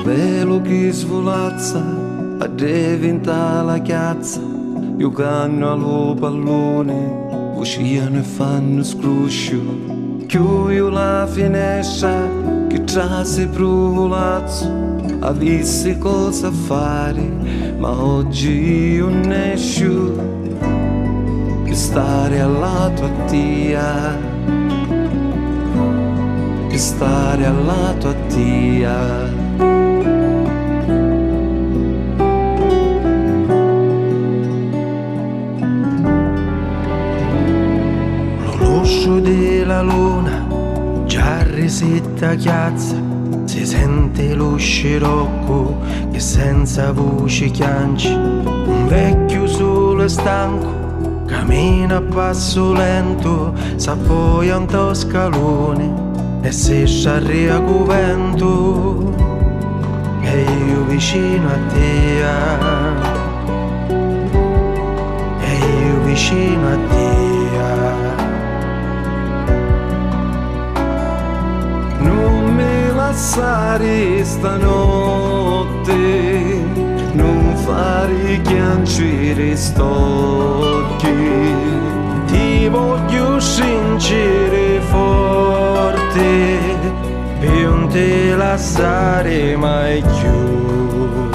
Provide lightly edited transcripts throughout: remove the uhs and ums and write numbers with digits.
velo che svolazza a diventare la chiazza, giocando allo pallone, usciano e fanno scruscio, chiudo la finestra che trase provolazzo, avessi cosa fare, ma oggi io ne esco, che stare alla tua tia, che stare alla tua tia. Della luna già risetta chiazza, si sente lo scirocco che senza voce chianci, un vecchio solo e stanco cammina a passo lento, s'appoglia un to scalone e si sciarria con vento, e io vicino a te, e io vicino a te. Passare stanotte, non fare chiancere st'occhi, ti voglio stringere forte, per non te lasciare mai più,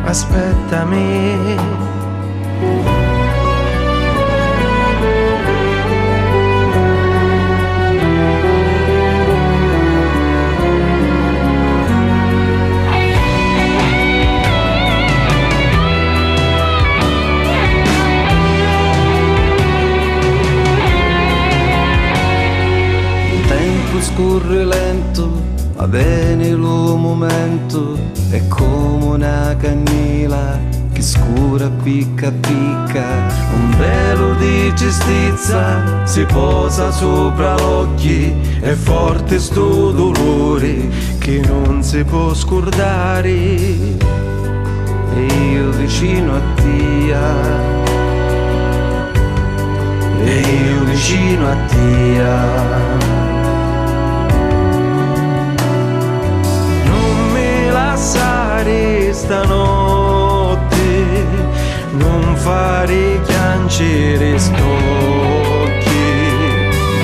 aspettami. Scorre lento, va bene lo momento, è come una cannila che scura picca picca, un velo di giustizia si posa sopra gli occhi, è forte sto dolore che non si può scordare, e io vicino a te, e io vicino a te. Stanotte non fare piangere st'occhi,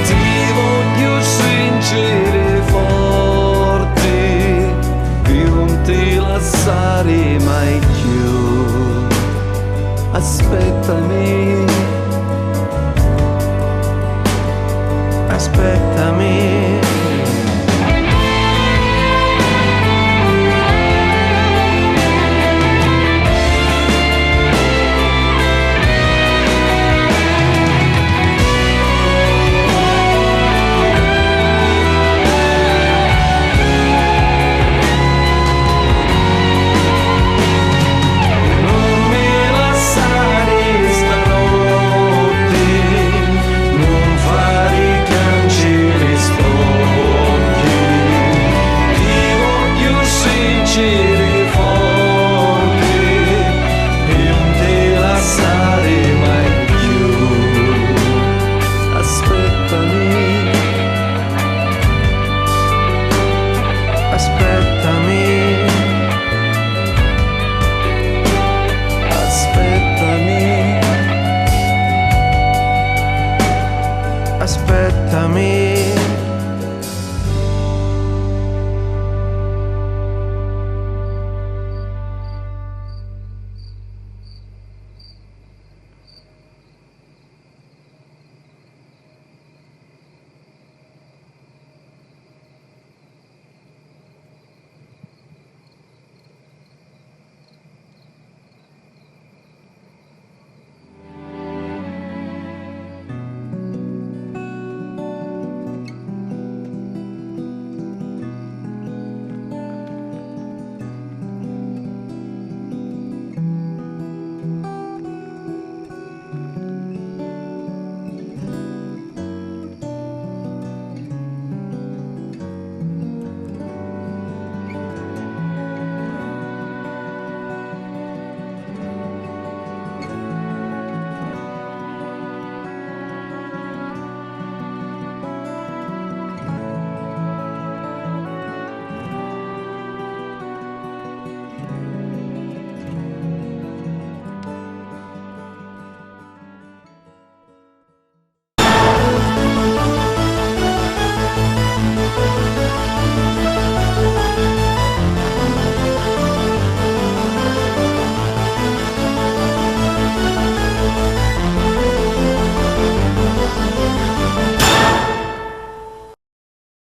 ti voglio stringere forte, per non ti lasciare mai più, aspettami, aspettami. Aspettami,